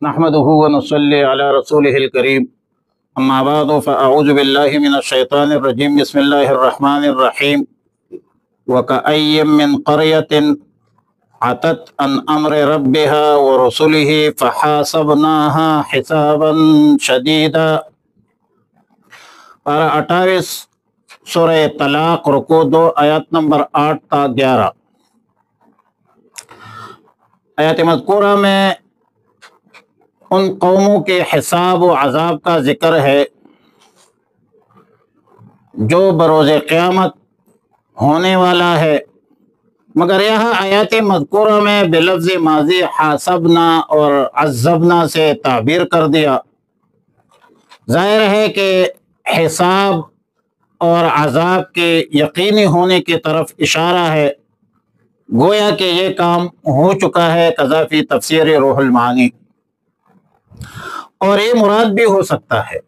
نحمده ونصلي على رسوله الكريم اما بعد فاعوذ بالله من الشيطان الرجيم بسم الله الرحمن الرحيم وكأي من قرية عتت عن امر ربها ورسله فحاسبناها حسابا شديدا۔ پارہ 28 سورہ طلاق رکوع 2 آیات نمبر 8 تا 11۔ آیات مذکورہ میں ان قوموں کے حساب و عذاب کا ذکر ہے جو بروز قیامت ہونے والا ہے، مگر یہاں آیات مذکورہ میں بلفظ ماضی حاسبنا اور عذبنا سے تعبیر کر دیا۔ ظاہر ہے کہ حساب اور عذاب کے یقینی ہونے کی طرف اشارہ ہے، گویا کہ یہ کام ہو چکا ہے، کذا فی تفسیر روح المعانی۔ اور یہ مراد بھی ہو سکتا ہے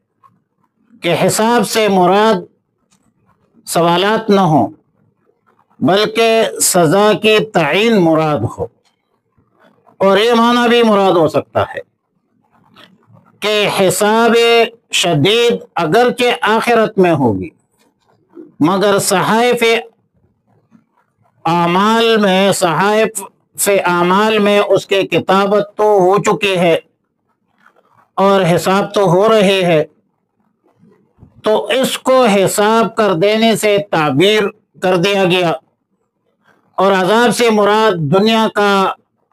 کہ حساب سے مراد سوالات نہ ہوں بلکہ سزا کی تعین مراد ہو، اور یہ معنی بھی مراد ہو سکتا ہے کہ حساب شدید اگرچہ آخرت میں ہوگی مگر صحائف اعمال میں اس کے کتابت تو ہو چکی ہے اور حساب تو ہو رہے ہے، تو اس کو حساب کر دینے سے تعبیر کر دیا گیا۔ اور عذاب سے مراد دنیا کا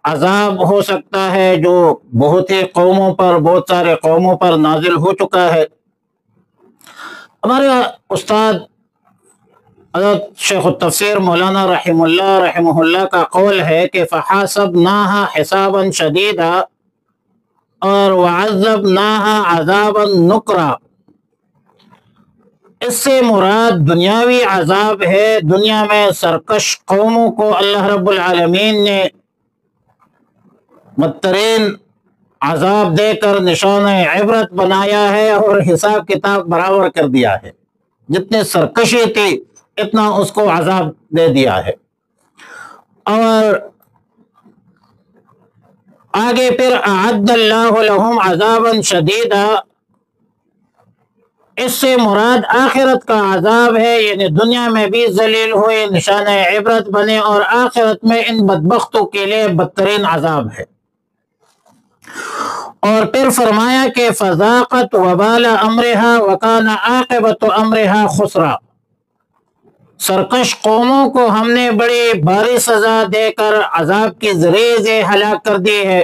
عذاب ہو سکتا ہے جو بہت سارے قوموں پر نازل ہو چکا ہے۔ ہمارے استاد حضرت شیخ التفسیر مولانا رحمہ اللہ کا قول ہے کہ فحاسبناها حسابا شدیدا اور وعذبناها عذابا نکرا، اس سے مراد دنیاوی عذاب ہے۔ دنیا میں سرکش قوموں کو اللہ رب العالمین نے بدترین عذاب دے کر نشان عبرت بنایا ہے اور حساب کتاب برابر کر دیا ہے، جتنے سرکشی تھی اتنا اس کو عذاب دے دیا ہے۔ اور آگے پھر اعد اللہ لہم عذابا شدیدا، اس سے مراد آخرت کا عذاب ہے، یعنی دنیا میں بھی ذلیل ہوئے، نشان عبرت بنے، اور آخرت میں ان بدبختوں کے لیے بدترین عذاب ہے۔ اور پھر فرمایا کہ فذاقت وبال امرہا وکان عاقبت امرہا خسرا، سرکش قوموں کو ہم نے بڑی بھاری سزا دے کر عذاب کے ذریعے سے ہلاک کر دی ہے،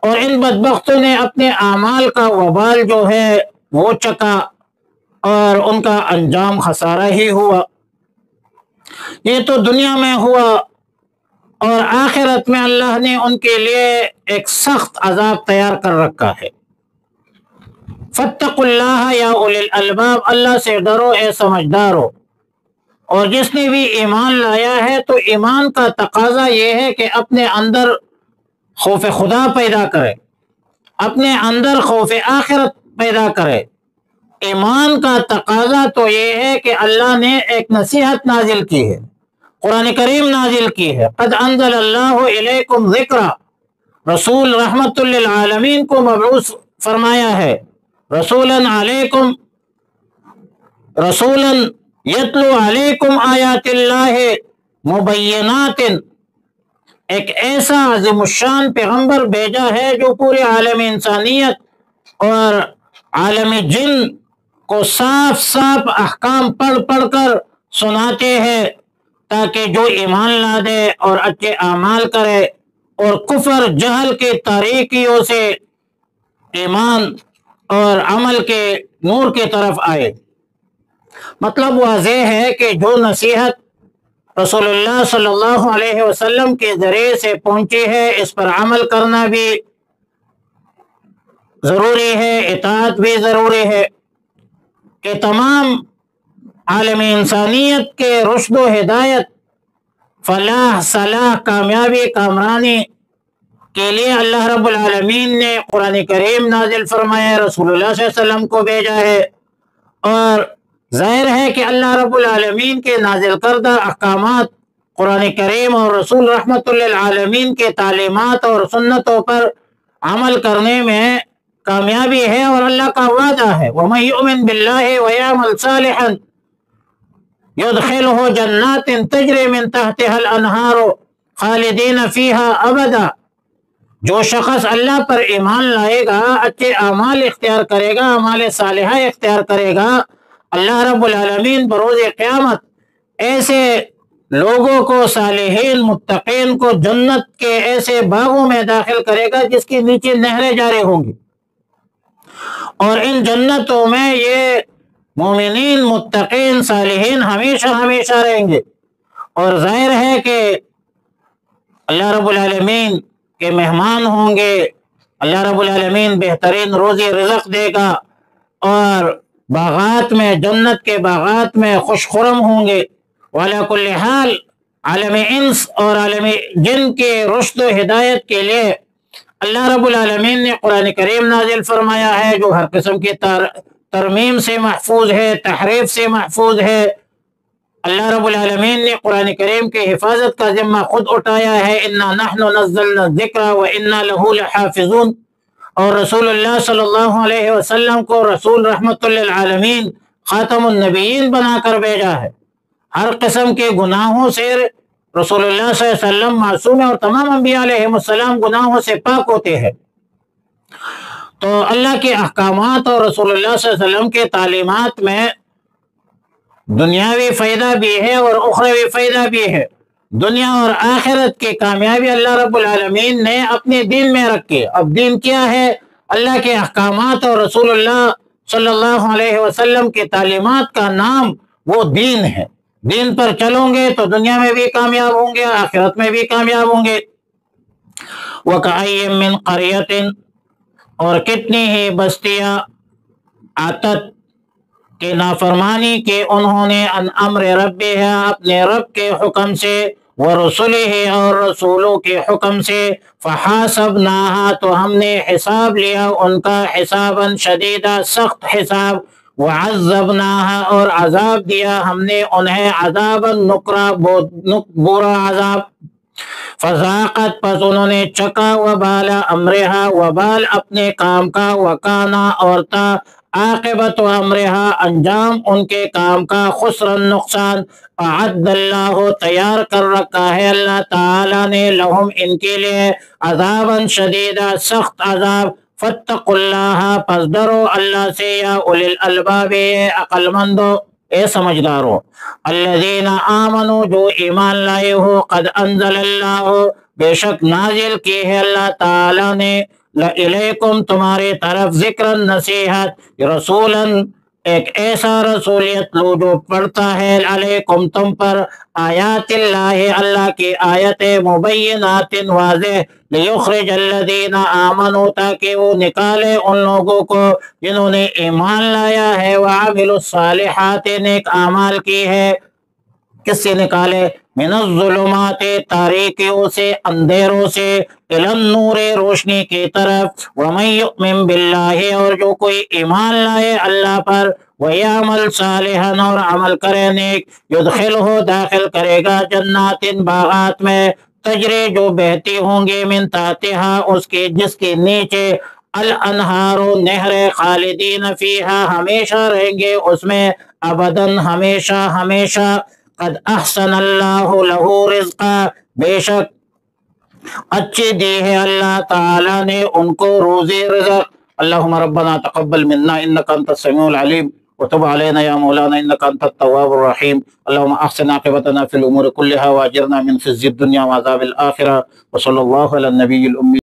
اور ان بدبختوں نے اپنے اعمال کا وبال جو ہے وہ چکا اور ان کا انجام خسارہ ہی ہوا۔ یہ تو دنیا میں ہوا، اور آخرت میں اللہ نے ان کے لیے ایک سخت عذاب تیار کر رکھا ہے۔ فاتقوا اللہ یا اولی الالباب، اللہ سے ڈرو اے سمجھدارو۔ اور جس نے بھی ایمان لایا ہے تو ایمان کا تقاضا یہ ہے کہ اپنے اندر خوف خدا پیدا کرے، اپنے اندر خوف آخرت پیدا کرے۔ ایمان کا تقاضا تو یہ ہے کہ اللہ نے ایک نصیحت نازل کی ہے، قرآن کریم نازل کی ہے، قد انزل اللہ الیکم ذکرا، رسول رحمت للعالمین کو مبعوث فرمایا ہے، رسولا علیکم رسولا یتلو علیکم آیات اللہ مبینات، ایک ایسا عظیم الشان پیغمبر بھیجا ہے جو پورے عالم انسانیت اور عالم جن کو صاف صاف احکام پڑھ پڑھ کر سناتے ہیں، تاکہ جو ایمان لا دے اور اچھے اعمال کرے اور کفر جہل کے تاریکیوں سے ایمان اور عمل کے نور کی طرف آئے۔ مطلب واضح ہے کہ جو نصیحت رسول اللہ صلی اللہ علیہ وسلم کے ذریعے سے پہنچی ہے اس پر عمل کرنا بھی ضروری ہے، اطاعت بھی ضروری ہے، کہ تمام عالم انسانیت کے رشد و ہدایت، فلاح، صلاح، کامیابی، کامرانی کے لیے اللہ رب العالمین نے قرآن کریم نازل فرمایا، رسول اللہ صلی اللہ علیہ وسلم کو بھیجا ہے، اور ظاہر ہے کہ اللہ رب العالمین کے نازل کردہ احکامات قرآن کریم اور رسول رحمت للعالمین کے تعلیمات اور سنتوں پر عمل کرنے میں کامیابی ہے اور اللہ کا وعدہ ہے وَمَن يُؤْمِن بِاللَّهِ وَيَعْمَلْ صَالِحًا يُدْخِلْهُ جَنَّاتٍ تَجْرِي مِن تَحْتِهَا الْأَنْهَارُ خَالِدِينَ فِيهَا أَبَدًا۔ جو شخص اللہ پر ایمان لائے گا، اچھے اعمال اختیار کرے گا، اعمال صالحہ اختیار کرے گا، اللہ رب العالمین بروز قیامت ایسے لوگوں کو، صالحین متقین کو جنت کے ایسے باغوں میں داخل کرے گا جس کے نیچے نہریں جاری ہوں گی، اور ان جنتوں میں یہ مومنین متقین صالحین ہمیشہ ہمیشہ رہیں گے۔ اور ظاہر ہے کہ اللہ رب العالمین کے مہمان ہوں گے، اللہ رب العالمین بہترین روزی رزق دے گا، اور باغات میں، جنت کے باغات میں خوش خرم ہوں گے۔ وعلی کل حال عالم انس اور عالم جن کے رشد و ہدایت کے لیے اللہ رب العالمین نے قرآن کریم نازل فرمایا ہے، جو ہر قسم کی ترمیم سے محفوظ ہے، تحریف سے محفوظ ہے۔ اللہ رب العالمین نے قرآن کریم کے حفاظت کا ذمہ خود اٹھایا ہے، انا نحن نزلنا الذکر وانا لہ لحافظون، اور رسول اللہ صلی اللہ علیہ وسلم کو رسول رحمت للعالمین خاتم النبیین بنا کر بھیجا ہے۔ ہر قسم کے گناہوں سے رسول اللہ صلی اللہ علیہ وسلم معصوم ہے، اور تمام انبیاء علیہ السلام گناہوں سے پاک ہوتے ہیں۔ تو اللہ کے احکامات اور رسول اللہ صلی اللہ علیہ وسلم کے تعلیمات میں دنیاوی فائدہ بھی ہے اور اخروی فائدہ بھی ہے۔ دنیا اور آخرت کی کامیابی اللہ رب العالمین نے اپنے دین میں رکھی۔ اب دین کیا ہے؟ اللہ کے احکامات اور رسول اللہ صلی اللہ علیہ وسلم کی تعلیمات کا نام وہ دین ہے۔ دین پر چلو گے تو دنیا میں بھی کامیاب ہوں گے، آخرت میں بھی کامیاب ہوں گے۔ وَكَأَيٍّ مِّن قَرْيَةٍ، اور کتنی ہی بستیاں عتت کہ نافرمانی کی انہوں نے ان امر ربها، اپنے رب کے حکم سے، ورسلہ، اور رسولوں کے حکم سے، فحاسبناها، تو ہم نے حساب لیا ان کا حسابا شدیدا، سخت حساب، وعذبناها، اور عذاب دیا ہم نے انہیں عذابا نکرا، برا عذاب، فذاقت، پس انہوں نے چکا، وبال امرہا، وبال اپنے کام کا، وکانا، اور تا، عاقبت امرہا، انجام ان کے کام کا، خسرن، نقصان، اعد اللہ، تیار کر رکھا ہے اللہ تعالی نے، لہم، ان کے لیے، عذابا شدیدا، سخت عذاب، فاتقوا اللہ، پس ڈرو اللہ سے، یا اولی الالباب، عقل مندو، اے سمجھدارو، الذین آمنوا، جو ایمان لائے ہو، قد انزل اللہ، بے شک نازل کی ہے اللہ تعالی نے، لَإِلَيْكُمْ، تمہاری طرف، ذکر نصیحت، رسولا، ایک ایسا رسول، یتلو، جو پڑھتا ہے، علیکم، تم پر، آیات اللہ، اللہ کی آیت مبینات، واضح، لیخرج الذین آمنوا، تاکہ وہ نکالے ان لوگوں کو جنہوں نے ایمان لایا ہے، وعملوا الصالحات، نیک اعمال کی ہے، کس سے نکالے؟ من الظلمات، تاریکیوں سے، اندھیروں سے، الی النور، روشنی کی طرف، ومن یؤمن باللہ، اور جو کوئی ایمان لائے اللہ پر، ویعمل صالحا، اور عمل کرے نیک، یدخلہ، داخل کرے گا، جنات، باغات میں، تجری، جو بہتی ہوں گے، من تحتہا، اس کے جس کے نیچے، الانہار، نہریں، خالدین فیہا، ہمیشہ رہیں گے اس میں، ابداً، ہمیشہ ہمیشہ، قد احسن اللہ لہ رزقا، بے شک اچھی دی ہے اللہ تعالی نے ان کو روزی رزق۔ اللہم ربنا تقبل منا انکا انت السمیع العلیم، وتب علینا یا مولانا انکا انت التواب الرحیم، اللہم احسن عاقبتنا فی الامور کلها واجرنا من خزی الدنیا وعذاب الآخرہ، وصلی اللہ علی النبی الأمی۔